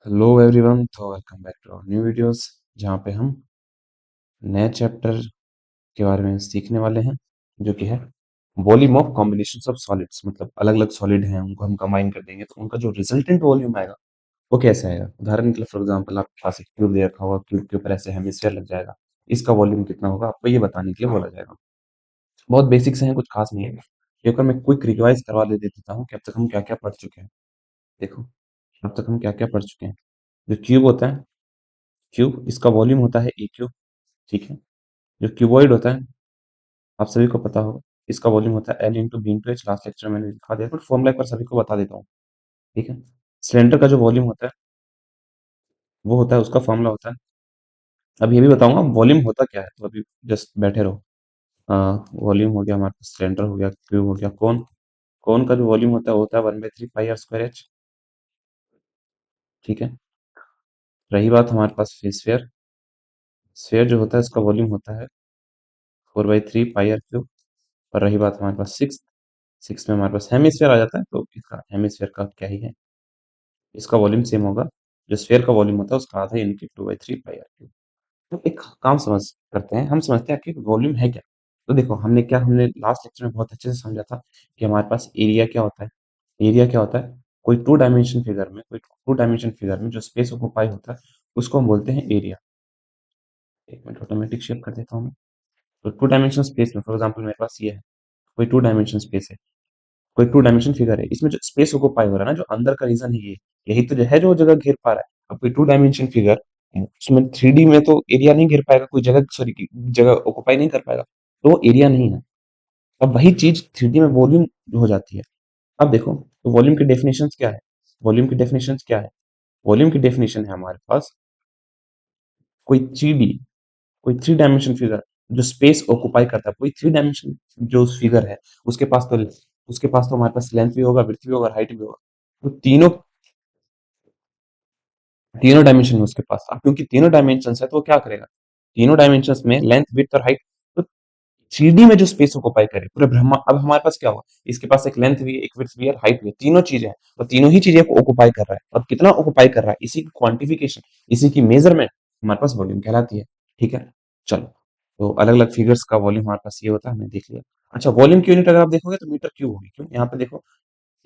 Hello everyone, तो welcome back to our new videos जहाँ पे हम नए चैप्टर के बारे में सीखने वाले हैं जो कि है volume of combinations of solids. मतलब अलग अलग सॉलिड हैं, उनको हम कंबाइन कर देंगे तो उनका जो रिजल्टेंट वॉल्यूम आएगा वो कैसे आएगा। उदाहरण के लिए फॉर एग्जांपल आपके पास एक क्यूब दे रखा होगा, क्यूब के ऊपर ऐसे हेमिस्फीयर लग जाएगा, इसका वॉल्यूम कितना होगा आपको ये बताने के लिए बोला जाएगा। बहुत बेसिक से हैं, कुछ खास नहीं है। एक बार मैं क्विक रिवाइज करवा दे देता हूँ कि अब तक हम क्या क्या पढ़ चुके हैं। देखो, अब तक हम क्या क्या पढ़ चुके हैं। जो क्यूब होता है, क्यूब इसका वॉल्यूम होता है ए क्यूब। ठीक है। जो क्यूबॉइड होता है आप सभी को पता होगा, इसका वॉल्यूम होता है L into B into H. Last lecture में मैंने दिखा दिया, बट फॉर्मूला एक बार सभी को बता देता हूँ। ठीक है। सिलेंडर का जो वॉल्यूम होता है वो होता है, उसका फॉर्मूला होता है, अब ये भी बताऊंगा वॉल्यूम होता क्या है, तो अभी जस्ट बैठे रहो। वॉल्यूम हो गया हमारे पास, सिलेंडर हो गया, क्यूब हो गया, कोन। कोन का जो वॉल्यूम होता है वो होता है 1/3 पाई r स्क्वायर एच। ठीक है। रही बात हमारे पास स्फीयर, स्फीयर जो होता है इसका वॉल्यूम होता है 4/3 पाई r क्यूब। और रही बात हमारे पास सिक्स, सिक्स में हमारे पास हेमिस्फीयर आ जाता है, तो इसका हेमिस्फीयर का क्या ही है, इसका वॉल्यूम सेम होगा, जो स्फीयर का वॉल्यूम होता है उसका आधा इनटू 2/3 पाई r क्यूब। तो एक काम समझ करते हैं, हम समझते हैं कि वॉल्यूम है क्या। तो देखो हमने लास्ट लेक्चर में बहुत अच्छे से समझा था कि हमारे पास एरिया क्या होता है। एरिया क्या होता है, कोई टू डायमेंशन फिगर में जो स्पेस ऑक्युपाई होता है उसको हम बोलते हैं एरिया। एक मिनट, ऑटोमेटिक शेप कर देता हूँ मैं। तो टू डायमेंशन स्पेस में फॉर एग्जाम्पल मेरे पास ये है, कोई टू डायमेंशन स्पेस है, कोई टू डायमेंशन फिगर है, इसमें जो स्पेस ऑक्युपाई हो रहा है ना, जो अंदर का रीजन है ये, यही तो जो है जो जगह घेर पा रहा है। अब कोई टू डायमेंशन फिगर, उसमें थ्री डी में तो एरिया नहीं घेर पाएगा, कोई जगह सॉरी जगह ऑक्युपाई नहीं कर पाएगा, तो वो एरिया नहीं है। अब वही चीज थ्री डी में वॉल्यूम हो जाती है। अब देखो, तो वॉल्यूम की डेफिनेशन क्या है, वॉल्यूम की डेफिनेशन क्या है, वॉल्यूम की डेफिनेशन है हमारे पास कोई थ्री डी, कोई थ्री डायमेंशन फिगर जो स्पेस ऑक्युपाई करता है, कोई थ्री डायमेंशन जो फिगर है उसके पास तो हमारे पास लेंथ भी होगा, विड्थ भी होगा, हाइट भी होगा। तो तीनों तीनों डायमेंशन में उसके पास, अब क्योंकि तीनों डायमेंशन है तो वो क्या करेगा, तीनों डायमेंशन में लेंथ विड्थ और हाइट, तो थ्री डी में जो स्पेस ऑक्युपाई करे पूरे ब्रह्मा, अब हमारे पास क्या हुआ, इसके पास एक लेंथ भी है, एक विड्थ भी है, हाइट भी है, तीनों चीजें हैं, तो तीनों ही चीजें को ऑक्युपाई कर रहा है। अब कितना ऑक्युपाई कर रहा है, इसी की क्वांटिफिकेशन, इसी की मेजरमेंट हमारे पास वॉल्यूम कहलाती है। ठीक है। चलो, तो अलग अलग फिगर्स का वॉल्यूम हमारे पास ये होता है, हमने देख लिया। अच्छा, वॉल्यूम की यूनिट अगर आप देखोगे तो मीटर क्यूब होगी। क्यों, यहाँ पे देखो,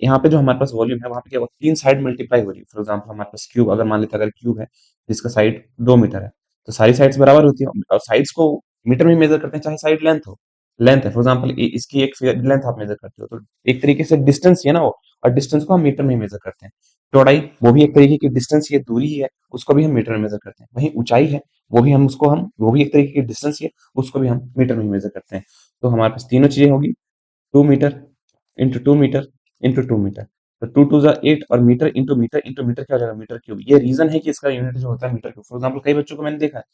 यहाँ पे जो हमारे पास वॉल्यूम है वहां पे क्या होगा, तीन साइड मल्टीप्लाई हो रही है। फॉर एग्जाम्पल हमारे पास क्यूब, अगर मान लेते हैं अगर क्यूब है जिसका साइड 2 मीटर है, तो सारी साइड्स बराबर होती है, और साइड्स को मीटर में मेजर करते हैं, चाहे साइड लेंथ हो। लेंथ है फॉर एग्जाम्पल इसकी एक लेंथ आप मेजर करते हो, तो एक तरीके से डिस्टेंस ही है ना वो, और डिस्टेंस को हम मीटर में मेजर करते हैं। चौड़ाई, वो भी एक तरीके की डिस्टेंस ही है, दूरी ही है, उसको भी हम मीटर में मेजर करते हैं। वहीं ऊंचाई है, वो भी एक तरीके की डिस्टेंस ही है, उसको भी हम मीटर में मेजर करते हैं। तो हमारे पास तीनों चीजें होगी, 2 meter into 2 meter into 2 meter, तो टू टू जा एट, और मीटर इंटू मीटर क्या हो जाएगा, मीटर क्यूब। ये रीजन है कि इसका यूनिट जो होता है मीटर क्यूब। फॉर एग्जाम्पल कई बच्चों को मैंने देखा है,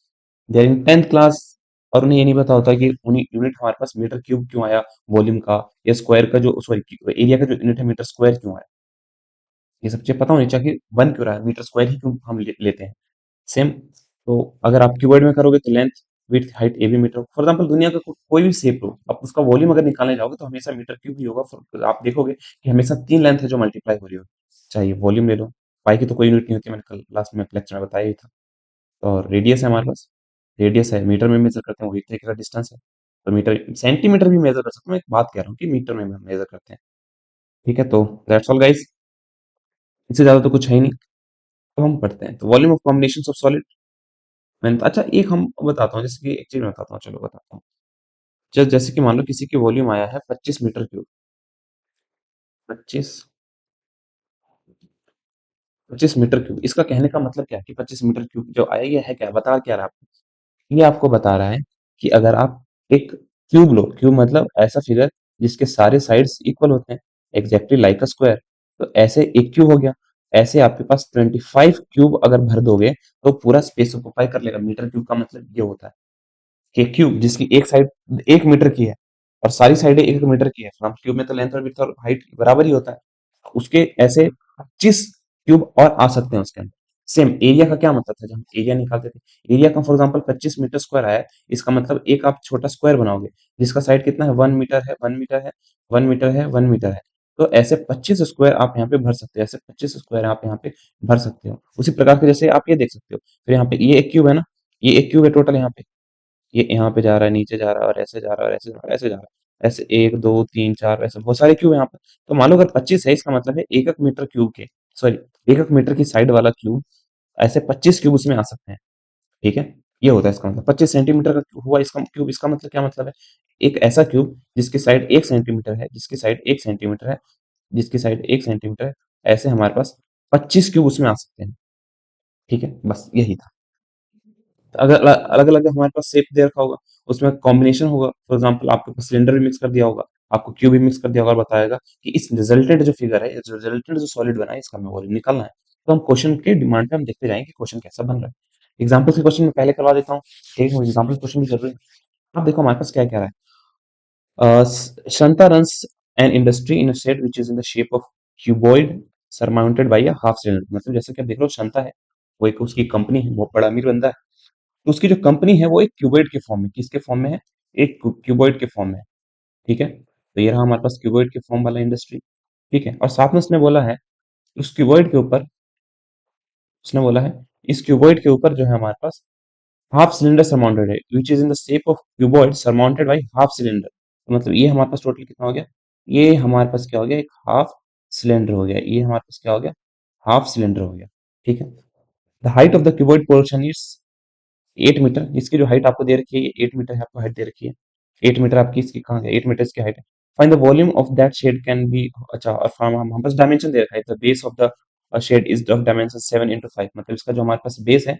they are in 10th class, और उन्हें ये नहीं पता होता कि उन्हें यूनिट हमारे पास मीटर क्यूब क्यों आया, वॉल्यूम का या स्क्वायर का जो सॉरी एरिया का जो यूनिट है मीटर स्क्वायर क्यों आया, ये सब चीजें पता होनी चाहिए कि वन क्यों रहा है, मीटर स्क्वायर ही क्यों हम लेते हैं। सेम, तो अगर आप क्यूबॉइड में करोगे तो length width height A B meter. For example दुनिया का कोई भी शेप लो, आप उसका वॉल्यूम अगर निकालने जाओगे तो हमेशा मीटर क्यूब ही होगा। आप देखोगे कि हमेशा तीन लेंथ है जो मल्टीप्लाई हो रही हो, चाहे वॉल्यूम ले लो, पाई की तो कोई यूनिट नहीं होती, मैंने कल लास्ट में लेक्चर में बताया ही था। और रेडियस है हमारे पास, रेडियस है मीटर में मेजर करते हैं, वो एक तरीके का डिस्टेंस है, तो मीटर सेंटीमीटर भी मेजर कर सकते हैं, मैं एक बात कह रहा हूँ कि मीटर में मेजर करते हैं। ठीक है, तो दैट्स ऑल गाइस, इससे ज्यादा तो कुछ है ही नहीं। अब हम पढ़ते हैं, तो volume of combination of solid. मैंने अच्छा एक हम बताता हूँ, जैसे कि एक चीज मैं बताता हूँ, चलो बताता हूँ। जैसे कि मान लो किसी की वॉल्यूम आया है 25 मीटर क्यूब, 25 25 मीटर क्यूब, इसका कहने का मतलब क्या है कि 25 मीटर क्यूब जो आया ये है क्या, बता क्या रहा है आपको, ये आपको बता रहा है कि अगर आप एक क्यूब लो, क्यूब मतलब ऐसा फिगर जिसके सारे साइड्स इक्वल होते हैं, एग्जैक्टली लाइक अ स्क्वायर, तो ऐसे एक क्यूब हो गया। ऐसे आपके पास 25 क्यूब अगर भर दोगे तो पूरा स्पेस ऑक्युपाई कर लेगा। मीटर क्यूब का मतलब ये होता है कि क्यूब जिसकी एक साइड 1 मीटर की है और सारी साइडें 1 मीटर की है, फ्रंट क्यूब में तो लेंथ और विड्थ और हाइट बराबर ही होता है, उसके ऐसे 25 क्यूब और आ सकते हैं उसके अंदर। सेम एरिया का क्या मतलब था, जब हम एरिया निकालते थे, एरिया का फॉर एग्जांपल 25 मीटर स्क्वायर आया है, इसका मतलब एक आप छोटा स्क्वायर बनाओगे जिसका साइड कितना है, 1 मीटर है, 1 मीटर है, 1 मीटर है, 1 मीटर है, तो ऐसे 25 स्क्वायर आप यहाँ पे भर सकते हो, ऐसे 25 स्क्वायर आप यहाँ पे भर सकते हो। उसी प्रकार के जैसे आप ये देख सकते हो, फिर यहाँ पे ये एक क्यूब है ना, ये एक क्यूब है टोटल यहाँ पे, ये यहाँ पे जा रहा है, नीचे जा रहा है, और ऐसे जा रहा है, और ऐसे जा रहा है, ऐसे जा रहा है, ऐसे 1 2 3 4 ऐसे बहुत सारे क्यूब है यहाँ पे। तो मान लो अगर 25 है, इसका मतलब है एक एक मीटर क्यूब के, सॉरी, एक एक मीटर की साइड वाला क्यूब, ऐसे 25 क्यूब उसमें आ सकते हैं। ठीक है, ये होता है इसका मतलब 25 सेंटीमीटर का हुआ इसका क्यूब। इसका मतलब क्या मतलब है, एक ऐसा क्यूब जिसकी साइड 1 सेंटीमीटर है, जिसकी साइड 1 सेंटीमीटर है, जिसकी साइड 1 सेंटीमीटर है, ऐसे हमारे पास 25 क्यूब उसमें आ सकते हैं। ठीक है, बस यही था। तो अगर अलग अलग हमारे पास शेप दे रखा होगा, उसमें कॉम्बिनेशन होगा, फॉर एग्जाम्पल आपके पास सिलेंडर भी मिक्स कर दिया होगा, आपको क्यूब भी मिक्स कर दिया होगा, और बताएगा कि इस रिजल्टेंट जो फिगर है, जो रिजल्टेंट जो सॉलिड बना है, इसका हमें वॉल्यूम निकालना है। तो हम क्वेश्चन के डिमांड पे हम देखते जाएंगे कि क्वेश्चन कैसा बन रहा है। एग्जाम्पल के क्वेश्चन में पहले करवा देता हूँ, ठीक है, एग्जाम्पल क्वेश्चन भी जरूरी है। अब देखो हमारे पास क्या कह रहा है। Shanta runs an industry in a shed which is in the shape of cuboid surmounted by a half cylinder। मतलब जैसे कि आप देख रहे हो, शांता है, वो एक उसकी कंपनी है, बहुत बड़ा अमीर बंदा है। तो उसकी जो कंपनी है वो एक क्यूबॉइड के फॉर्म में, किसके फॉर्म में है, एक क्यूबॉइड के फॉर्म में है। ठीक है, तो ये रहा हमारे पास क्यूबॉइड के फॉर्म वाला इंडस्ट्री। ठीक है, और साथ में उसने बोला है, उस क्यूबॉइड के ऊपर, उसने बोला है इस क्यूबॉइड के ऊपर जो है हमारे पास हाफ सिलेंडर सरमाउंटेड है, which is in the shape of cuboid surmounted by half cylinder. तो मतलब ये हमारे पास टोटल कितना हो गया, ये हमारे पास क्या हो गया, एक हाफ सिलेंडर हो गया, ये हमारे पास क्या हो गया, हाफ सिलेंडर हो गया। ठीक है, the height of the cuboid portion is 8 meter. इसकी जो हाइट आपको दे रखी है, ये 8 मीटर है, आपको हाइट दे रखी है। 8 मीटर आपकी इसकी कहाँ गया, 8 मीटर इसकी हाइट है। Find the volume of that shed can be, अच्छा, और फ्रॉम हम पास डायमेंशन दे रखा है, the base of the shed is of dimension 7 into 5। मतलब इसका जो हमारे पास बेस है,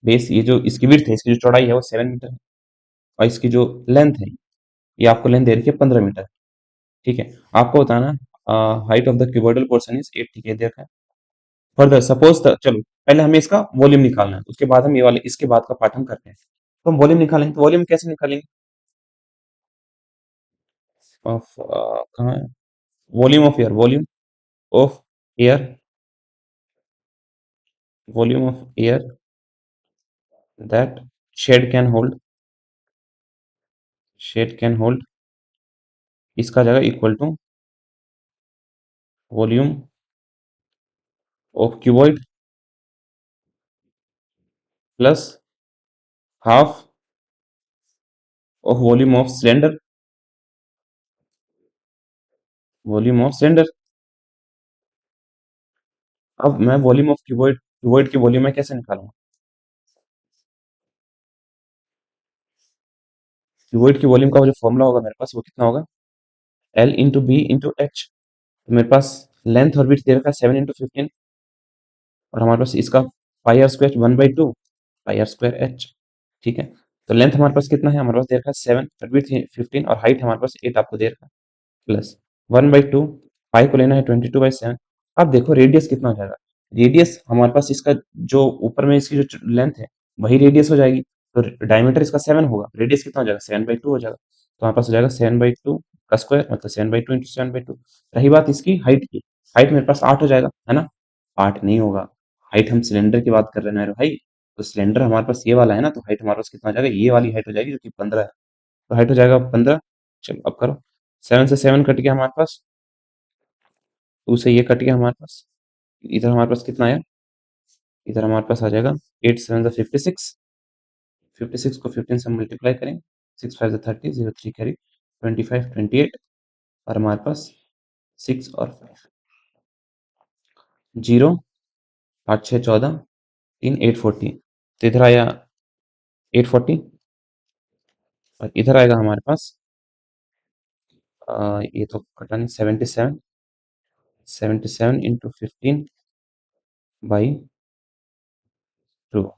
बेस, ये जो इसकी विड्थ है, इसकी जो चौड़ाई है वो 7 मीटर है, और इसकी जो लेंथ है, ये आपको लेंथ दे रखी है 15 मीटर। ठीक है, आपको बताना height of the cuboidal portion is 8। ठीक है, दे रखा है। फर्दर सपोज द, चलो पहले हमें इसका वॉल्यूम निकालना है, उसके बाद हम ये वाले, इसके बाद का पार्ट हम करते हैं। तो हम वॉल्यूम निकालेंगे, तो वॉल्यूम कैसे निकालेंगे, ऑफ कहाँ है, volume of air, volume of air, volume of air that shed can hold, shed can hold, इसका जाएगा equal to volume of cuboid plus half of volume of cylinder, volume of cylinder. अब मैं volume of cuboid, cuboid की volume मैं कैसे निकालूंगा, cuboid की volume का जो फॉर्मूला होगा मेरे पास, वो कितना होगा, L into B into H. तो मेरे पास लेंथ और विड्थ दे रखा है 7 into 15, और हमारे पास इसका pi are square 1/2 pi are square h. ठीक है, तो लेंथ हमारे पास कितना है, हमारे पास दे रखा है 7, और विड्थ 15, और हाइट हमारे पास 8 आपको दे रखा है, प्लस 1/2, पाई को लेना है 22/7। अब देखो रेडियस कितना हो जाएगा, रेडियस हमारे पास इसका जो ऊपर में इसकी जो लेंथ है, वही रेडियस हो जाएगी। तो डायमीटर इसका 7 होगा, रेडियस कितना हो जाएगा, 7/2 हो जाएगा। तो हमारे पास हो जाएगा 7/2 का स्क्वायर, मतलब 7/2 इंटू 7/2। रही बात इसकी हाइट की, हाइट मेरे पास 8 हो जाएगा, है ना। 8 नहीं होगा, हाइट हम सिलेंडर की बात कर रहे हैं मेरे भाई। तो सिलेंडर हमारे पास ये वाला है ना, तो हाइट हमारे पास कितना हो जाएगा, ये वाली हाइट हो जाएगी जो कि 15 है। तो हाइट हो जाएगा 15। चलो अब करो, 7 से 7 कट गया हमारे पास, 2 से ये कट गया हमारे पास, इधर हमारे पास कितना आया, इधर हमारे पास आ जाएगा 8 7 जा 56, 56 को 15 से मल्टीप्लाई करेंगे, 6 5 जा 30, 0 3 कैरी, 25 28, और हमारे पास 6 और 5, 0 8 6 14, 3 840। तो इधर आया 840, और इधर आएगा हमारे पास ये तो कटा नहीं, 77, 77 इंटू 15/2।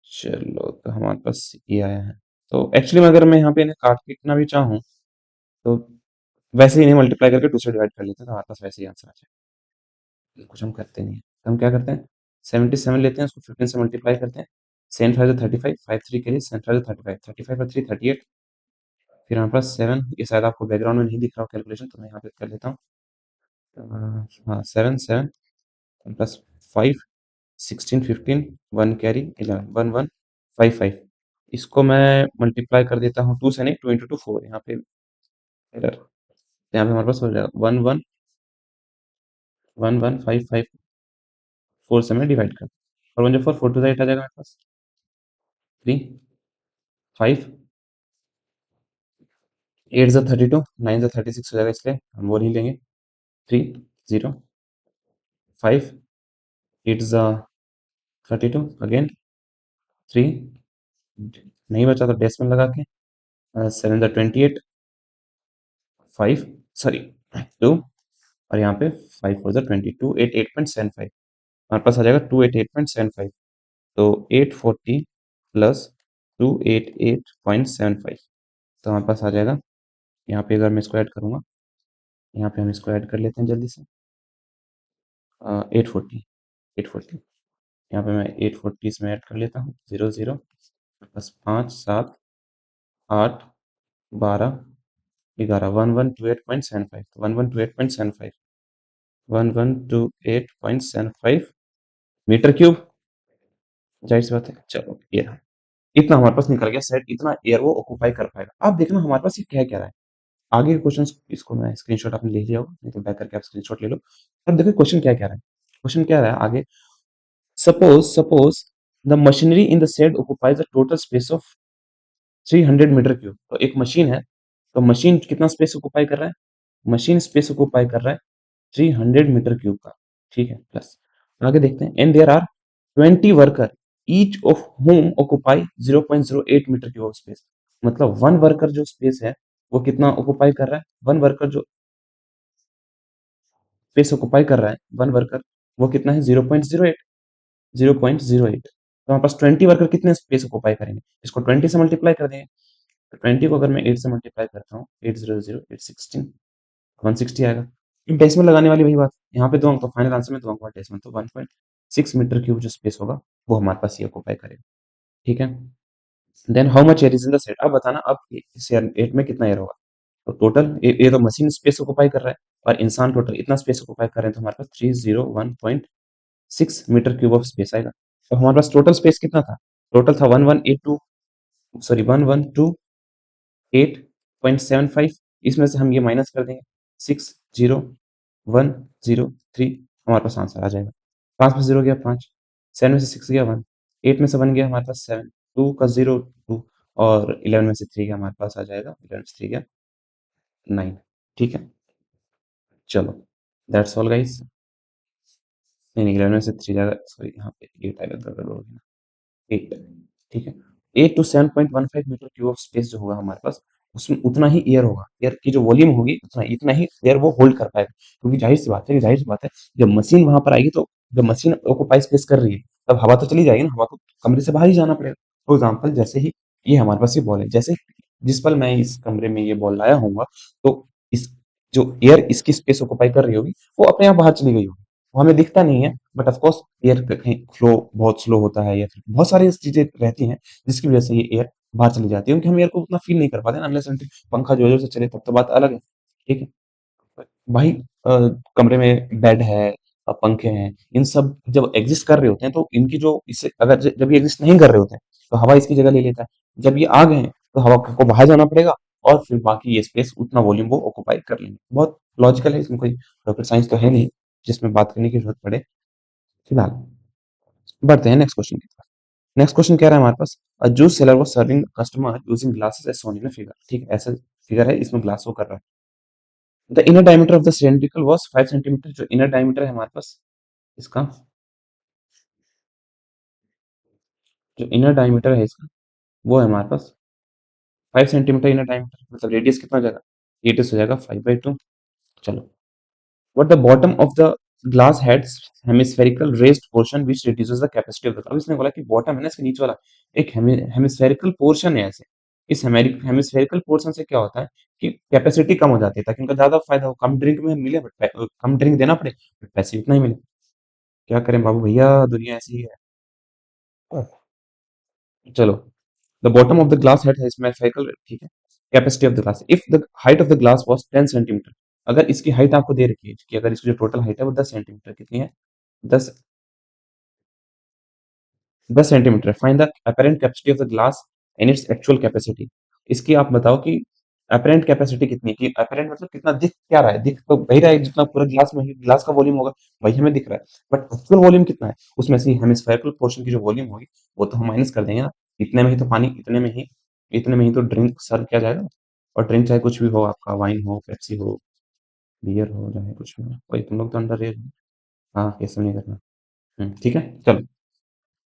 चलो, तो हमारे पास ये आया है। तो एक्चुअली में अगर मैं यहाँ पे इन्हें काट के इतना भी चाहूँ, तो वैसे ही नहीं, मल्टीप्लाई करके 2 से डिवाइड कर लेते हैं, तो हमारे पास वैसे ही आंसर आ जाएगा। कुछ हम करते नहीं है, तो हम क्या करते हैं, 77 लेते हैं, उसको 15 से मल्टीप्लाई करते हैं, 7 5 35, 5 3 के लिए 7 5 35, 35 और 3 38, फिर हमारे पास 7, ये शायद आपको बैकग्राउंड में नहीं दिख रहा हो कैलकुलेशन, तो मैं यहाँ पे कर लेता हूँ। हाँ, 7 7 प्लस 5, 16 15, 1 कैरी 11, 1 1 5 5। इसको मैं मल्टीप्लाई कर देता हूँ 2 से, नहीं, 2 into 2 4, यहाँ पे एरर, तो यहाँ पे हमारे पास हो जाएगा 111554 से मैं डिवाइड कर, और 1 जो 4 4 टू 8 आ जाएगा हमारे पास 3 5 8 जो 32 9 जो 36 हो जाएगा, इसलिए हम वो नहीं लेंगे 3 0 5 8 जो 32 अगेन 3 नहीं बचा तो डेसिमल लगा के 7 जो 28 5 सॉरी 2, और यहाँ पे 5 4 जो 22 8.75 हमारे पास आ जाएगा 288.75। तो 840 प्लस 288.75, तो हमारे पास आ जाएगा, यहाँ पे अगर मैं इसको ऐड करूँगा, यहाँ पे हम इसको ऐड कर लेते हैं जल्दी से 840 यहाँ पे मैं 840 इसमें ऐड कर लेता हूँ 0 0 प्लस 5 7 8 12 11 1128.75 1128.75 1128.75 मीटर क्यूब, जाहिर सी बात है। चलो ये रहा, इतना हमारे पास निकल गया सेट, इतना एयर वो ऑक्यूपाई कर पाएगा। अब देखना हमारे पास ये क्या रहा है आगे के क्वेश्चन, इसको मैं स्क्रीनशॉट आपने ले लिया होगा, नहीं तो बैक करके आप स्क्रीनशॉट ले लो। अब देखो क्वेश्चन क्या रहा है, क्वेश्चन क्या रहा है आगे, suppose the machinery in the shed occupies the total space of 300 meter cube. तो एक मशीन है, तो मशीन कितना स्पेस ऑक्युपाई कर रहा है, मशीन स्पेस ऑक्युपाई कर रहा है 300 मीटर क्यूब का, ठीक है। प्लस आगे देखते हैं, and there are 20 worker each of home occupy 0.08 meter cube of space. मतलब वन वर्कर जो स्पेस है वो कितना ऑक्युपाई कर रहा है, वन वर्कर जो स्पेस ऑक्युपाई कर रहा है, वन वर्कर वो कितना है 0.08, 0.08। तो हमारे पास 20 वर्कर कितने स्पेस ऑक्युपाई करेंगे, इसको 20 से मल्टीप्लाई कर देंगे। तो 20 को अगर मैं 8 से मल्टीप्लाई करता हूँ, 800 816 160 आएगा। डेसिमल लगाने वाली वही बात, यहाँ पे 2 अंक, तो फाइनल आंसर में 2 अंक का डेसिमल, तो 1.6 मीटर क्यूब जो स्पेस होगा वो हमारे पास ये ऑक्युपाई करेगा, ठीक है। Then how much air is in the set, अब बताना अब इस एट में कितना एयर होगा। तो टोटल ये तो मशीन स्पेस ऑक्युपाई कर रहा है, और इंसान टोटल इतना स्पेस ऑक्युपाई कर रहे हैं, तो हमारे पास 301.6 मीटर क्यूब ऑफ स्पेस आएगा। तो हमारे पास टोटल स्पेस कितना था, टोटल था 1182, सॉरी 1128.75, इसमें से हम ये माइनस कर देंगे 60103, हमारे पास आंसर आ जाएगा। 5 में से 0 गया 5, 7 में से 6 गया 1, 8 में से 1 गया हमारे पास 7, 2 का 0 2, और 11 में से 3 गया हमारे पास आ जाएगा, 11 में से 3 गया 9, ठीक है। चलो दैट्स ऑल गाइस, नहीं 11 में से 3 जाएगा, सॉरी यहाँ पे 8 आएगा, गड़बड़ हो गया, 8, ठीक है। 8 to 7.15 meter cube of space जो होगा हमारे पास, उसमें उतना ही एयर होगा, एयर की जो वॉल्यूम होगी उतना इतना ही एयर वो होल्ड कर पाएगा, क्योंकि जाहिर सी बात है जब मशीन वहां पर आएगी, तो जब मशीन ऑक्युपाई स्पेस कर रही है तब हवा तो चली जाएगी ना, हवा को कमरे से बाहर ही जाना पड़ेगा। फॉर एग्जाम्पल जैसे ही ये हमारे पास ये बॉल है, जैसे जिस पल मैं इस कमरे में ये बॉल लाया हूँ, तो इस जो एयर इसकी स्पेस ऑक्युपाई कर रही होगी वो अपने आप बाहर चली गई होगी, वो हमें दिखता नहीं है, बट ऑफ कोर्स एयर कहीं फ्लो बहुत स्लो होता है, या फिर बहुत सारी चीजें रहती हैं जिसकी वजह से ये एयर बाहर चली जाती है, क्योंकि हम एयर को उतना फील नहीं कर पाते ना, अनलेस पंखा जोर जोर से चले तब तो बात अलग है, ठीक है। भाई कमरे में बेड है, पंखे हैं, इन सब जब एग्जिस्ट कर रहे होते हैं, तो इनकी जो इससे अगर जब ये एग्जिस्ट नहीं कर रहे होते हैं, तो हवा इसकी जगह ले लेता है। जब ये आ गए हैं तो हवा को बाहर जाना पड़ेगा, और फिर बाकी ये स्पेस उतना वॉल्यूम वो ऑक्युपाई कर लेंगे। बहुत लॉजिकल है, इसमें कोई रॉकेट साइंस तो है नहीं जिसमें बात करने की जरूरत पड़े। फिलहाल बढ़ते हैं नेक्स्ट क्वेश्चन की तरफ। नेक्स्ट क्वेश्चन कह रहा है हमारे पास, a juice seller was serving customer using glasses as shown in a figure, ठीक है, ऐसा फिगर है, इसमें ग्लास वो कर रहा है। The inner diameter of the cylindrical was 5 centimetre, जो इनर डायमीटर है हमारे पास इसका, जो इनर डायमीटर है इसका वो है हमारे पास 5 सेंटीमीटर इनर डायमीटर, मतलब रेडियस कितना हो जाएगा, रेडियस हो जाएगा 5/2। चलो, what the bottom of the glass heads hemispherical raised portion which reduces the capacity of the, अब इसने बोला कि बॉटम है ना इसके नीचे वाला एक हेमिस्फेरिकल पोर्शन है ऐसे, इस हेमिस्फेरिकल पोर्शन से क्या होता है कि कैपेसिटी कम हो जाती है, ताकि उनका ज्यादा फायदा हो, कम ड्रिंक में मिले बट कम ड्रिंक देना पड़े बट पैसे उतना ही मिले। क्या करें बाबू भैया, दुनिया ऐसी ही है। चलो, the bottom of the glass head है हेमिस्फेरिकल, ठीक है। Capacity of the glass, if the height of the glass was 10 centimetre, अगर इसकी हाइट आपको दे रखी है कि अगर इसकी जो टोटल हाइट है वो 10 सेंटीमीटर कितनी है, 10 10 centimetre, find the apparent capacity of the glass and its actual capacity. इसकी आप बताओ कि अपरेंट कैपेसिटी कितनी है, कि अपरेंट मतलब कितना दिख क्या रहा है, दिख तो वही रहा है जितना पूरा ग्लास में ग्लास का वॉल्यूम होगा, वही हमें दिख रहा है, बट एक्चुअल वॉल्यूम कितना है, उसमें से हेमिस्फेरिकल पोर्शन की जो वॉल्यूम होगी वो तो हम माइनस कर देंगे ना। इतने में ही तो पानी, इतने में ही तो ड्रिंक सर्व किया जाएगा। और ड्रिंक चाहे कुछ भी हो, आपका वाइन हो, पेप्सी हो, बियर हो, चाहे कुछ भी हो, वही तुम लोग तो अंडर एज। हाँ, ये सब नहीं करना। ठीक है, चलो।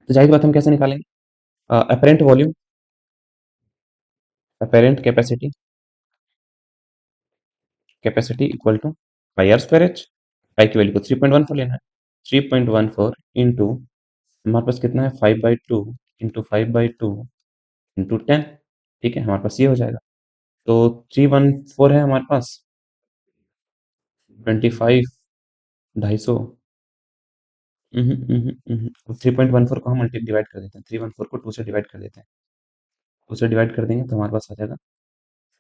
तो जाहिर बात हम कैसे निकालेंगे apparent volume, apparent capacity, capacity equal to pi are square H. Pi की वैल्यू को 3.14 लेना है। 3.14 इंटू, हमारे पास कितना है, 5/2 इंटू 5/2 इंटू 10। ठीक है, हमारे पास ये हो जाएगा। तो 314 है हमारे पास, 25, 250। 3.14 को हम मल्टी डिवाइड कर देते हैं, 314 को 2 से डिवाइड कर देते हैं। 2 से डिवाइड कर देंगे तो हमारे पास आ जाएगा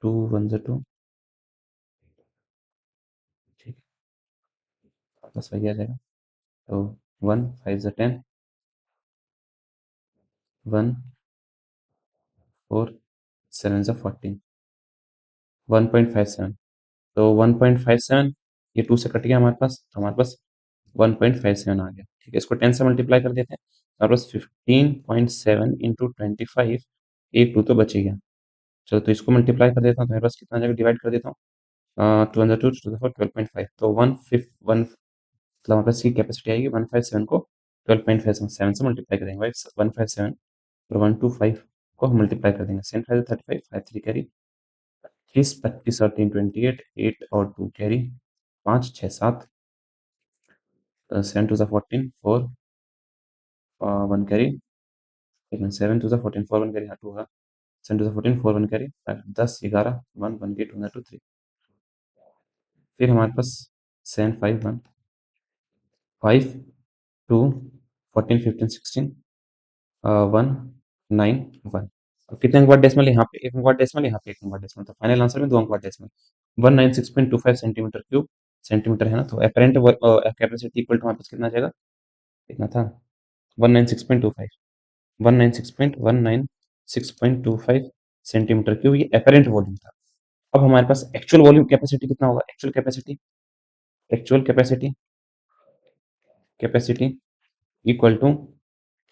2 1 से 2। ठीक है, हमारे पास वही आ जाएगा। तो 1 5 से 10, 1 4 7 से 14, 1.57। तो 1.57, ये 2 से कट गया हमारे पास, तो हमारे पास 1.57 आ गया। ठीक है, इसको 10 से मल्टीप्लाई कर देते हैं, हमारे पास 15.7 इंटू 25, एक 2 तो बच ही गया। चलो, तो इसको मल्टीप्लाई कर देता हूँ, तो मेरे पास कितना आ जाएगा, डिवाइड कर देता हूँ। 2 टू 2 12.5, तो 1 मतलब हमारे पास की कैपेसिटी आएगी 157 को 12.57 से मल्टीप्लाई करेंगे भाई। 157 और 125 को हम मल्टीप्लाई कर देंगे। 7 5 35, 5 3 कैरी, 30 25 और 3 28, 8 और 2 कैरी, 5 6 7, 7 2 14, 4 1 कैरी, लेकिन 7 2 14, 4 1 कैरी, हाँ 2 होगा। 7 2 14, 4 1 कैरी, 10 11 1 1 के 2 2 3। फिर हमारे पास 7 5 1 5 2 14 15 16 1 9 1। अब कितने अंक बाद डेसिमल, यहाँ पे एक अंक बाद डेसिमल, यहाँ पे एक अंक बाद डेसिमल, तो फाइनल आंसर में 2 अंक बाद डेसिमल। 196.25 सेंटीमीटर क्यूब, सेंटीमीटर है ना, तो अपेरेंट कैपेसिटी इक्वल टू हमारे पास कितना आ जाएगा, कितना था, 196.25, 196.196.25 सेंटीमीटर क्यूब, ये अपेरेंट वॉल्यूम था। अब हमारे पास एक्चुअल वॉल्यूम कैपेसिटी कितना होगा, actual capacity, actual capacity, capacity equal to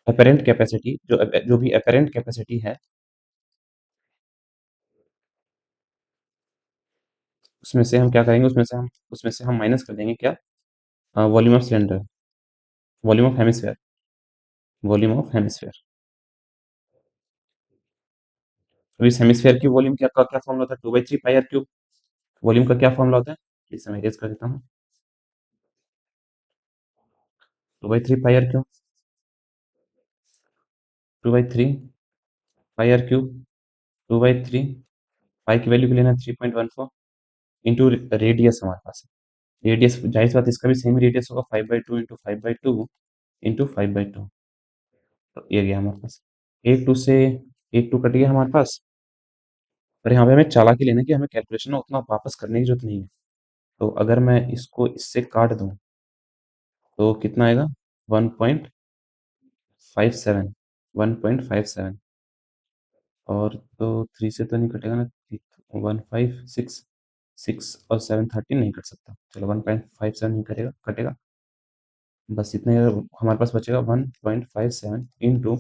apparent capacity, जो भी अपेरेंट कैपेसिटी है, उसमें से हम क्या करेंगे, उसमें से हम माइनस कर देंगे क्या, volume of cylinder, volume of hemisphere, volume of hemisphere. तो इस हेमिस्फेयर की वॉल्यूम क्या क्या फॉर्मूला होता है, 2/3 पाई आर क्यूब। वॉल्यूम का क्या फॉर्मूला होता है, इसे मैं इरेज कर देता हूँ। 2/3 pi r cube, 2/3 pi r cube, 2/3, pi की वैल्यू की लेना 3.14 इंटू रेडियस हमारे पास है। रेडियस जाहिर सी बात है, इसका भी सेम रेडियस होगा, 5/2 इंटू 5/2 इंटू 5/2। तो ये गया हमारे पास, एक टू से एक टू कट गया हमारे पास। और यहाँ पे हमें चालाकी लेना है कि हमें कैलकुलेशन में उतना वापस करने की जरूरत नहीं है। तो अगर मैं इसको इससे काट दूं तो कितना आएगा, 1.57, 1.57। और तो 3 से तो नहीं कटेगा ना, 1 5 6, 6 और 7 13 नहीं कट सकता, चलो 1.57 नहीं कटेगा, कटेगा बस इतने। हमारे पास बचेगा 1.57 इंटू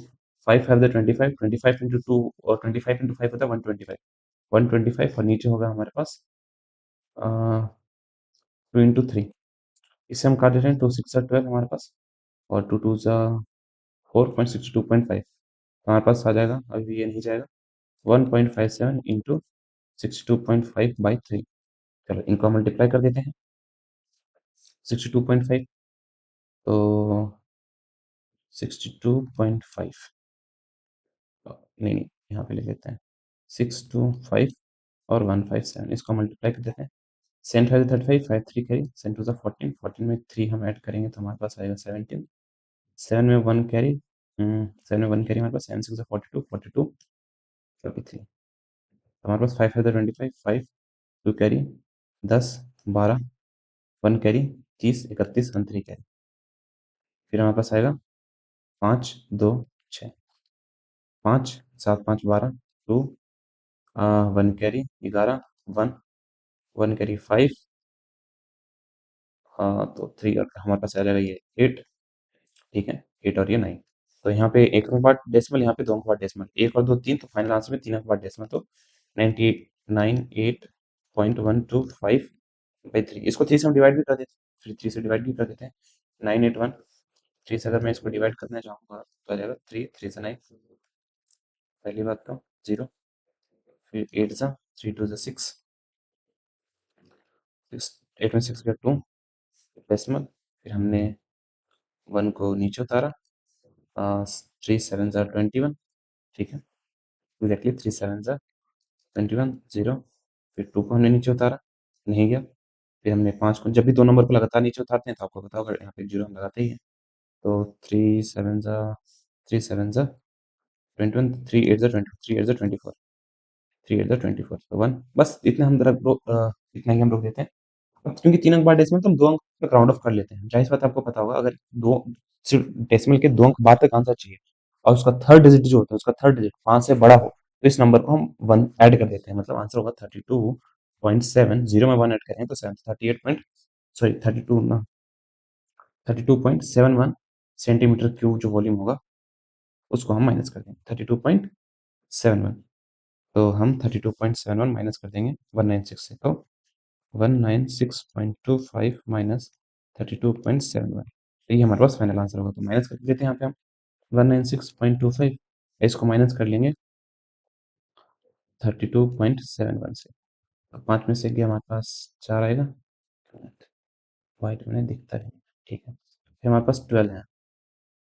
5 5 25, 25 इंटू 2, और 25 इंटू 5 होता है 125, 125, और नीचे होगा हमारे पास 2 इंटू 3। इसे हम काट देते हैं, 2 6 12 हमारे पास, और 2 2 4.62.5, हमारे पास आ जाएगा, अभी ये नहीं जाएगा, 1.57 इंटू 62.5/3। चलो, इनको मल्टीप्लाई कर देते हैं, 62.5, तो 62.5, नहीं नहीं, यहाँ पे ले लेते हैं, 625 और 157, इसको मल्टीप्लाई कर देते हैं। 7 5 35, 5 3 कैरी, 7 2 14, 14 में 3 हम ऐड करेंगे तो हमारे पास आएगा 17, 7 में 1 कैरी, 7 में 1 कैरी हमारे पास, 7 6 42, 42 33। हमारे पास 5 5 25, 5 2 कैरी, 10 12, 1 कैरी, 30 31 और 3 कैरी। फिर हमारे पास आएगा 5 2 6, 5 7 5 12, 2 1 carry, 11 one, one carry five, हाँ तो थ्री, और हमारे पास आ जाएगा ये एट। ठीक है, एट और ये नाइन। तो यहाँ पे एक अंक बाद डेसिमल, यहाँ पे दो अंक बाद डेसिमल, एक और दो तीन, तो फाइनल आंसर में तीन अंक बाद डेसिमल, तो 98.125 इसको थ्री से हम डिवाइड भी कर देते हैं, फिर थ्री से डिवाइड भी कर देते हैं। 981, थ्री से अगर मैं इसको डिवाइड करना चाहूंगा तो आ जाएगा थ्री, थ्री से नाइन, पहली बात तो जीरो, फिर एट सा, थ्री टू सा सिक्स, सिक्स, एट में सिक्स गया टू, डेसिमल, फिर हमने वन को नीचे उतारा, थ्री सेवन सा 21। ठीक है, एग्जैक्टली थ्री सेवन सा 21, जीरो, फिर टू को हमने नीचे उतारा, नहीं गया, फिर हमने पाँच को, जब भी दो नंबर को लगातार नीचे उतारते हैं तो आपको पता होगा यहाँ पे जीरो हम लगाते ही हैं, तो थ्री सेवन सा 21, थ्री एट सा 20, थ्री एट सा 24, थ्री एट सा 24, तो वन, बस इतना हम इतना ही हम रोक देते हैं। क्योंकि तीन अंक बाद डेसिमल तो हम दो अंक तक राउंड ऑफ कर लेते हैं, जाहिर सी बात है, आपको पता होगा अगर दो, सिर्फ डेसिमल के दो अंक बाद तक आंसर चाहिए और उसका थर्ड डिजिट जो होता है, उसका थर्ड डिजिट पांच से बड़ा हो, तो इस नंबर को हम वन ऐड कर देते हैं, मतलब आंसर होगा 32.7, जीरो में वन ऐड करें तो सेवन, 38 पॉइंट, सॉरी 32 ना, 32.71 सेंटीमीटर क्यूब जो वॉल्यूम होगा उसको हम माइनस कर देंगे 32.71, तो हम 32.71 माइनस कर देंगे 196 से, तो 196.25 माइनस 32.71, तो ये हमारे पास फाइनल आंसर होगा, तो माइनस कर देते हैं यहाँ पे हम 196.25, इसको माइनस कर लेंगे 32.71 से, तो पाँच में से गया हमारे पास चार आएगा, वाइट में दिखता है, ठीक है, फिर हमारे पास 12 है,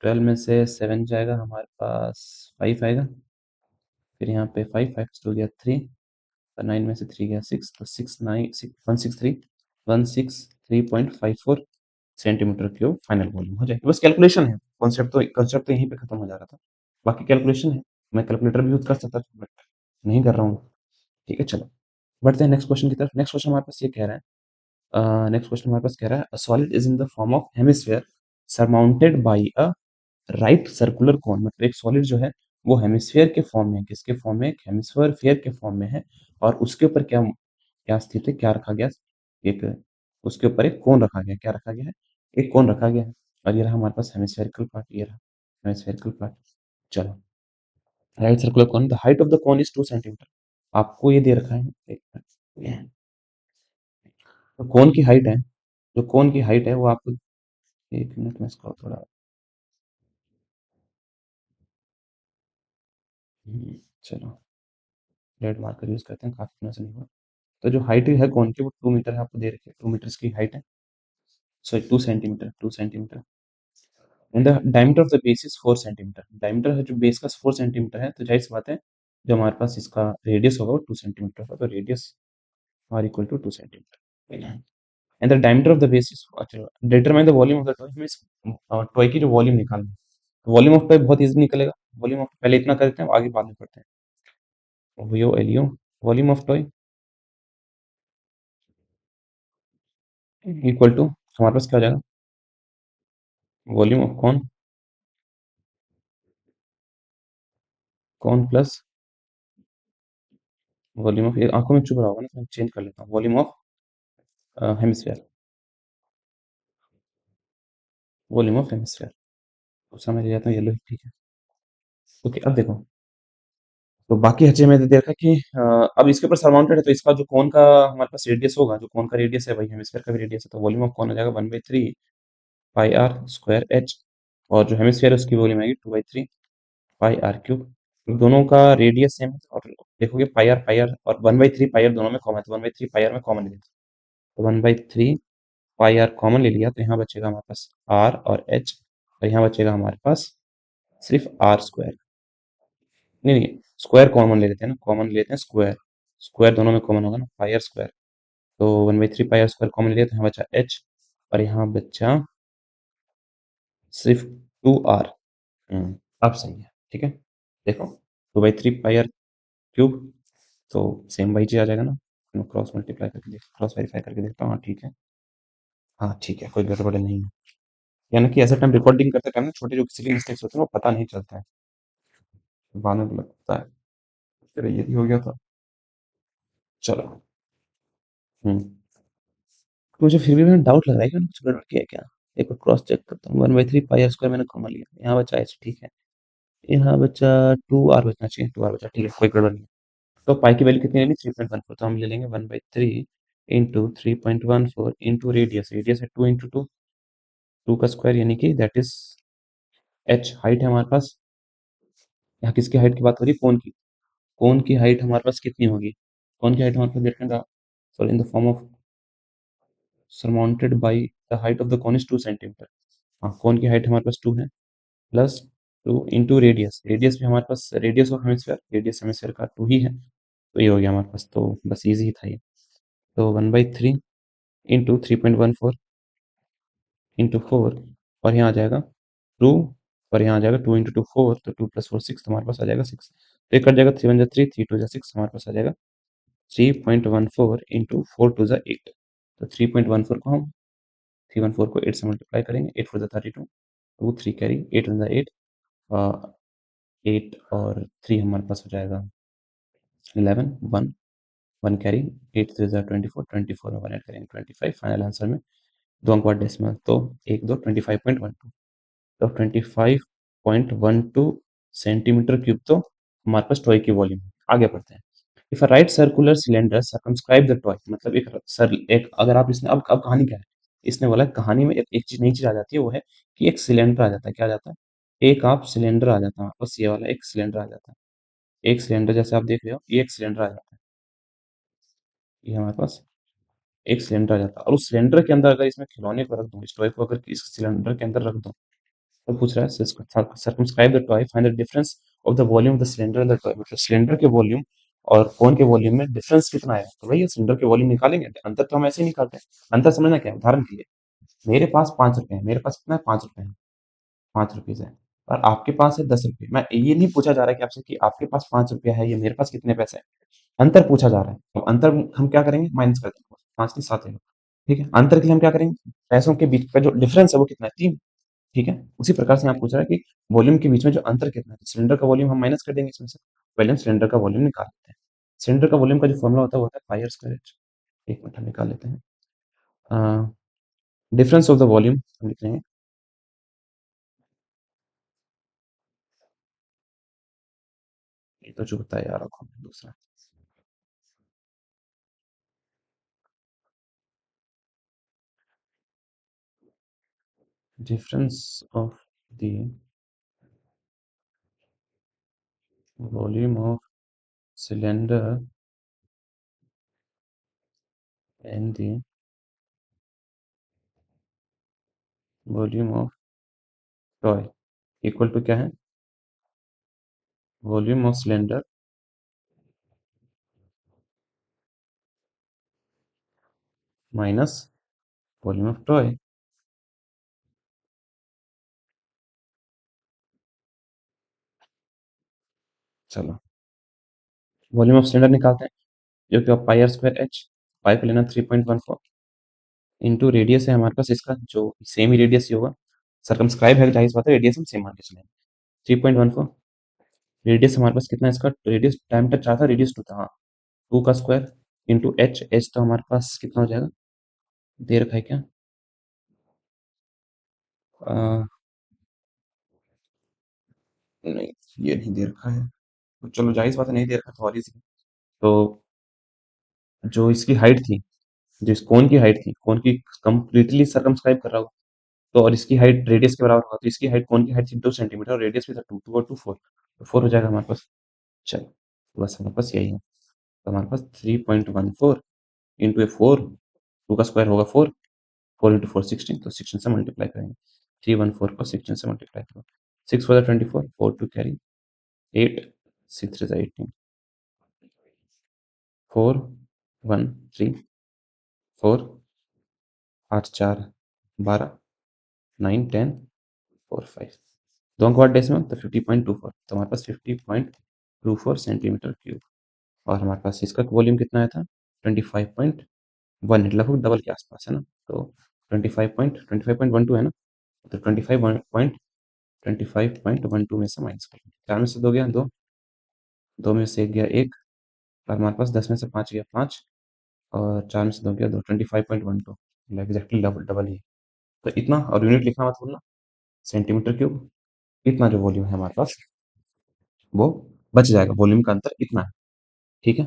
12 में से सेवन जाएगा हमारे पास फाइव आएगा, फिर यहाँ पे फाइव, फाइव टू गया थ्री, और नाइन में से थ्री गया सिक्स, तो six nine six 163.54 centimetre cube final volume हो जाएगी। बस कैलकुलेशन है, कॉन्सेप्ट तो यहीं पे खत्म हो जा रहा था, बाकी कैलकुलेशन है, मैं कैलकुलेटर भी यूज कर सकता था बट नहीं कर रहा हूँ। ठीक है, चलो बढ़ते हैं नेक्स्ट क्वेश्चन की तरफ। नेक्स्ट क्वेश्चन हमारे पास ये कह रहा है, नेक्स्ट क्वेश्चन हमारे पास कह रहा है, solid is in the form of hemisphere surmounted by a right circular cone, मतलब एक सॉलिड जो है वो हेमिस्फेयर के फॉर्म में है, किसके फॉर्म में, एक हेमिस्फेयर फेयर के फॉर्म में है, और उसके ऊपर क्या क्या स्थित है, क्या रखा गया, एक, उसके ऊपर एक कोन रखा गया, क्या रखा गया है, एक कोन रखा गया है, और ये रहा हमारे पास हेमिस्फेरिकल पार्ट, ये रहा हेमिस्फेरिकल पार्ट। चलो, right circular cone, the height of the cone is 2 centimetre, आपको ये दे रखा है, एक मिनट, तो कोन की हाइट है, जो कोन की हाइट है वो आपको, एक मिनट में इसको थोड़ा, चलो रेड मार्कर यूज करते हैं, काफी दिनों से नहीं हुआ। तो जो हाइट है कौन की, वो 2 मीटर है, आपको दे रखी है 2 मीटर की हाइट है, sorry 2 centimetre, 2 centimetre, and the diameter of the base is 4 centimetre, diameter है जो बेस का 4 सेंटीमीटर है, तो जाहिर सी बात है जो हमारे पास इसका रेडियस होगा वो 2 सेंटीमीटर होगा, तो radius r equal to 2 centimetre, and the diameter of the base is, अच्छा, determine the volume of the toy, हमें टॉय की जो वॉल्यूम निकालनी है, वॉल्यूम ऑफ टॉय बहुत इजी निकलेगा, वॉल्यूम ऑफ, पहले इतना करते हैं आगे बाद में करते हैं, V O L U, volume of toy equal to, हमारे पास क्या हो जाएगा, वॉल्यूम ऑफ कौन, कौन प्लस वॉल्यूम ऑफ, आंखों में चुभ रहा होगा ना, तो मैं चेंज कर लेता हूँ, volume of hemisphere, volume of hemisphere, दूसरा मैं ले जाता हूँ येलो ही, ठीक है। ओके, अब देखो, तो बाकी हचे में दे रखा कि अब इसके ऊपर सरमाउंटेड है, तो इसका जो कोन का हमारे पास रेडियस होगा, जो कोन का रेडियस है वही हेमिस्फेयर का भी रेडियस है, तो वॉल्यूम ऑफ कौन हो जाएगा 1/3 पाई आर स्क्वायर एच, और जो हेमिस्फेयर है उसकी वॉल्यूम आएगी 2/3 पाई आर क्यूब, दोनों का रेडियस सेम है, और देखोगे पाई आर और 1/3 पाई आर दोनों में कॉमन है, तो 1/3 पाई आर में कॉमन ले लेते हैं, तो 1/3 पाई आर कॉमन ले लिया, तो यहाँ बचेगा हमारे पास आर और एच, और यहाँ बचेगा हमारे पास सिर्फ आर स्क्वायर, नहीं नहीं, स्क्वायर कॉमन ले लेते हैं ना, कॉमन ले लेते हैं स्क्वायर, स्क्वायर दोनों में कॉमन होगा ना, पाई आर स्क्वायर, तो 1/3 पाई आर स्क्वायर कॉमन ले लिया, तो यहाँ बचा एच, और यहाँ बचा सिर्फ 2 आर, अब सही है, ठीक है, देखो 2/3 पाई आर क्यूब, तो सेम वाई जी आ जाएगा ना, मैं क्रॉस मल्टीप्लाई करके देख, क्रॉस वेरीफाई करके देखता हूँ, हाँ ठीक है, हाँ ठीक है, कोई गड़बड़ नहीं है, यानी कि ऐसे टाइम रिकॉर्डिंग करते टाइम ना छोटे जो किसी मिस्टेक्स होते हैं वो पता नहीं चलता है, बाद में लगता है, फिर ये भी हो गया था, चलो हम्म। मुझे फिर भी मैंने डाउट लग रहा है कि मैंने कुछ गड़बड़ किया है क्या। एक बार क्रॉस चेक करता हूँ। 1/3 पाई आर स्क्वायर मैंने कॉमन लिया, यहाँ बचा एच, ठीक है। यहाँ बचा 2 आर बचना चाहिए, 2 आर बचा, ठीक है, कोई गड़बड़ नहीं। तो पाई की वैल्यू कितनी लेनी, 3.14, तो हम ले लेंगे 1/3 इंटू 3.14 इंटू रेडियस, रेडियस है 2 इंटू 2, 2 का स्क्वायर यानी कि दैट इज एच। हाइट है हमारे पास, यहाँ किसकी हाइट की बात हो रही है, कोन की। कोन की हाइट हमारे पास कितनी होगी, कोन की हाइट हमारे पास different, sorry, in the form of surmounted by the height of the cone is 2 centimetre. हाँ, कोन की हाइट हमारे पास 2 है, प्लस 2 इंटू रेडियस, रेडियस भी हमारे पास, radius of hemisphere, radius hemisphere का 2 ही है, तो ये हो गया हमारे पास, तो बस इजी ही था ये। तो 1/3 इंटू 3.14 इंटू 4, और यहाँ आ जाएगा 2, और यहाँ आ जाएगा 2 इंटू 2 4, तो 2 प्लस 4 6, तो हमारे पास आ जाएगा 6। तो ये कट जाएगा, 3 1 3, 3 2 6, हमारे पास आ जाएगा 3.14 इंटू 4 2 8। तो 3.14 को हम 314 को 8 से मल्टीप्लाई करेंगे, 8 4 32, 2 3 कैरी, 8 1 8, 8 और 3 हमारे पास हो जाएगा 11, 1 1 कैरी, 8 3 24, 24 में 1 ऐड करेंगे 25, फाइनल आंसर में 2 अंक बाद डेसिमल, तो 1 2 25.12, तो 25.12 सेंटीमीटर क्यूब तो हमारे पास टॉय की वॉल्यूम है। आगे बढ़ते हैं। If a right circular cylinder circumscribe the toy, मतलब एक अगर आप इसने, अब कहानी क्या है, इसने बोला कहानी में एक चीज, नई चीज आ जाती है, वो है कि एक सिलेंडर आ जाता है, क्या आ जाता है, एक आप सिलेंडर आ जाता है, बस ये वाला एक सिलेंडर आ जाता है। एक सिलेंडर जैसे आप देख रहे हो, ये एक सिलेंडर आ जाता है, ये हमारे पास एक सिलेंडर आ जाता है, और उस सिलेंडर के अंदर अगर इसमें खिलौने को रख दूं, इस टॉय को अगर इस सिलेंडर के अंदर रख दूं, तो पूछ रहा है circumscribe the toy, find the difference of the volume of the cylinder and the toy, मतलब सिलेंडर के वॉल्यूम और कोन के वॉल्यूम में डिफरेंस कितना है, तो भैया सिलेंडर के वॉल्यूम निकालेंगे, अंतर तो हम ऐसे ही निकालते हैं। अंतर समझना क्या है, उदाहरण के लिए मेरे पास 5 रुपए है, मेरे पास कितना है, 5 रुपए है, 5 रुपीज है, और आपके पास है 10 रुपए। मैं ये नहीं पूछा जा रहा है कि आपसे कि आपके पास 5 रुपया है, ये मेरे पास कितने पैसे हैं, अंतर पूछा जा रहा है। अब अंतर हम क्या करेंगे, माइनस कर देंगे, 5 नहीं 7 है, ठीक है। अंतर के लिए हम क्या करेंगे, पैसों के बीच का जो डिफरेंस है वो कितना है, 3, ठीक है। उसी प्रकार से यहाँ पूछ रहा है कि वॉल्यूम के बीच में जो अंतर कितना है, तो सिलेंडर का वॉल्यूम हम माइनस कर देंगे इसमें से, पहले हम सिलेंडर का वॉल्यूम निकाल लेते हैं। सिलेंडर का वॉल्यूम का जो फॉर्मूला होता है वो होता है पाई आर स्क्वायर एच। एक मिनट हम निकाल लेते हैं, डिफरेंस ऑफ द वॉल्यूम हम लिख लेंगे, ये तो जो होता है यार, रखो दूसरा, difference of the volume of cylinder and the volume of toy equal to क्या है, volume of cylinder minus volume of toy. चलो वॉल्यूम ऑफ सिलेंडर निकालते हैं, जो कि pi are square H, pi को लेना 3.14 इंटू रेडियस है हमारे पास इसका, जो सेम ही रेडियस ही होगा, सर्कमस्क्राइब है, जाहिर सी बात है, रेडियस हम सेम मान के चलेंगे। 3.14 रेडियस हमारे पास कितना है इसका, रेडियस टाइम तक 4 था, रेडियस 2 था, हाँ, 2 का स्क्वायर इंटू एच, एच तो हमारे पास कितना हो जाएगा, दे रखा है क्या, आ, नहीं, ये नहीं दे रखा है, तो चलो जाहिर सी बात है, नहीं दे रखा तो और इजी। तो जो इसकी हाइट थी, जो इस कोन की हाइट थी, कोन की कंप्लीटली सर्कमस्क्राइब कर रहा होगा, तो और इसकी हाइट रेडियस के बराबर होगा, तो इसकी हाइट, कोन की हाइट थी 2 सेंटीमीटर, और रेडियस भी था 2, 2 और 2 4, तो 4 हो जाएगा हमारे पास। चलो बस हमारे पास यही है, तो हमारे पास 3.14 इंटू ए 4, 2 का स्क्वायर होगा 4, 4 इंटू 4 16, तो 16 से मल्टीप्लाई करेंगे, 314 को 16 से मल्टीप्लाई करो, 6 4 24, 4 2 कैरी, 8 6 3 18, 4 1 3 4 8 4 12 9 10 4 5, 2 अंक बाद डेसिमल, तो 50.24, तो हमारे पास 50.24 सेंटीमीटर क्यूब, और हमारे पास इसका वॉल्यूम कितना आया था, 25.1, लगभग डबल के आसपास है ना, तो 25.12 है ना, तो 25.12 में से माइनस कर, 4 में से 2 गया 2, 2 में से 1 गया 1, और हमारे पास 10 में से 5 गया 5, और 4 में से 2 गया 2, 25.12, मतलब एग्जैक्टली डबल डबल ही। तो इतना, और यूनिट लिखना मत भूलना, सेंटीमीटर क्यूब। इतना जो वॉल्यूम है हमारे पास, वो बच जाएगा, वॉल्यूम का अंतर इतना है। ठीक है,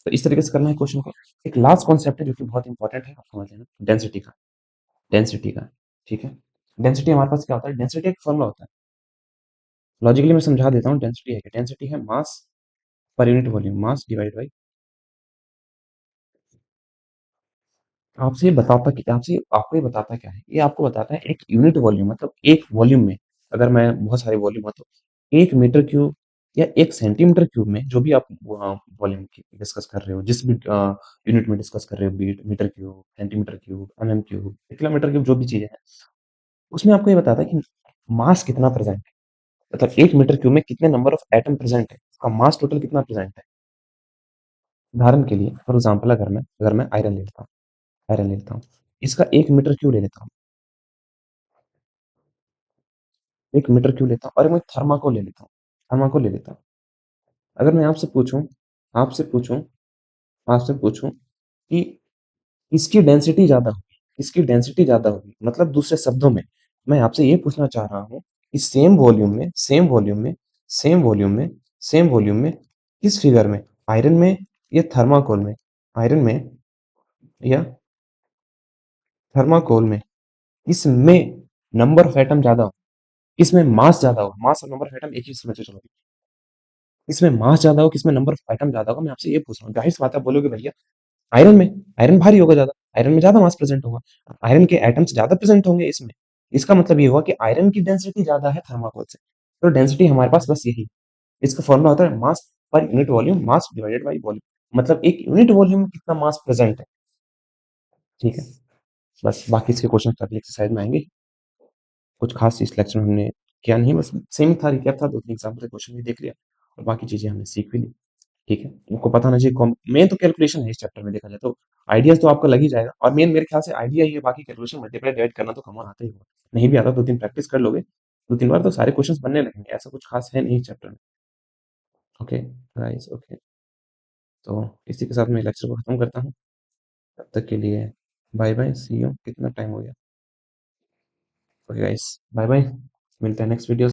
तो इस तरीके से करना है क्वेश्चन को। एक लास्ट कॉन्सेप्ट है जो कि बहुत इंपॉर्टेंट है, आप समझ लेना, डेंसिटी का। डेंसिटी का, ठीक है। डेंसिटी हमारे पास क्या होता है, डेंसिटी एक फॉर्मूला होता है। लॉजिकली मैं समझा देता हूँ, डेंसिटी है क्या, डेंसिटी है mass per unit volume, mass divide by. आपसे ये बताता कि आपसे आपको ये बताता क्या है, ये आपको बताता है एक यूनिट वॉल्यूम, मतलब एक वॉल्यूम में, अगर मैं बहुत सारे वॉल्यूम हो तो 1 मीटर क्यूब या 1 सेंटीमीटर क्यूब में, जो भी आप वॉल्यूम की डिस्कस कर रहे हो, जिस भी यूनिट में डिस्कस कर रहे हो, be it meter cube, centimeter cube, cube, kilometer cube, जो भी चीजें हैं, उसमें आपको ये बताता है कि मास कितना प्रेजेंट है, मतलब 1 मीटर क्यूब में कितने नंबर ऑफ एटम प्रेजेंट है, उसका मास टोटल कितना प्रेजेंट है। उदाहरण के लिए, फॉर एग्जाम्पल, अगर मैं आयरन लेता हूँ, इसका 1 मीटर क्यूब ले लेता हूँ, 1 मीटर क्यूब लेता हूँ, और मैं थर्माकोल ले लेता हूँ, थर्माकोल ले लेता हूँ। अगर मैं आपसे पूछूं आपसे पूछूं कि इसकी डेंसिटी ज्यादा होगी, इसकी डेंसिटी ज्यादा होगी, मतलब दूसरे शब्दों में मैं आपसे ये पूछना चाह रहा हूँ कि सेम वॉल्यूम में किस फिगर में, आयरन में या थर्माकोल में, आयरन में या थर्माकोल में, इसमें नंबर ऑफ एटम ज्यादा हो, इसमें मास ज्यादा हो, मास और नंबर ऑफ एटम एक ही समझ चलो, इसमें मास ज्यादा हो, किसमें नंबर ऑफ एटम ज्यादा होगा, मैं आपसे ये पूछ रहा हूँ। जाहिर सी बात है, आप बोलोगे भैया आयरन में, आयरन भारी होगा ज्यादा, आयरन में ज्यादा मास प्रेजेंट होगा, आयरन के एटम्स ज्यादा प्रेजेंट होंगे इसमें। इसका मतलब ये हुआ कि आयरन की डेंसिटी ज्यादा है थर्माकोल से। तो डेंसिटी हमारे पास बस यही, इसका फॉर्मूला होता है mass per unit volume, mass divided by volume, मतलब एक यूनिट वॉल्यूम में कितना मास प्रेजेंट है। ठीक है, बस बाकी इसके क्वेश्चन अगली एक्सरसाइज में आएंगे। कुछ खास इस लेक्चर में हमने किया नहीं, बस सेम था, रिकैप था, 2-3 एग्जांपल के क्वेश्चन भी देख लिया, और बाकी चीजें हमने सीख भी ली। ठीक है, उनको पता होना चाहिए, मेन तो कैलकुलेशन है इस चैप्टर में, देखा जाए तो आइडियाज तो आपका लग ही जाएगा, और मेन मेरे ख्याल से आइडिया ही है, बाकी कैलकुलेशन मल्टीप्लाई डिवाइड करना तो कॉमन आता ही होगा। नहीं भी आता, 2-3 प्रैक्टिस कर लोगे, 2-3 बार तो सारे क्वेश्चंस बनने लगेंगे, ऐसा कुछ खास है नहीं इस चैप्टर में। ओके गाइस, ओके, तो इसी के साथ मैं लेक्चर को खत्म करता हूँ। तब तक के लिए बाय बाय, सी यू। कितना टाइम हो गया, ओके गाइस, बाय बाय, मिलते हैं नेक्स्ट वीडियो।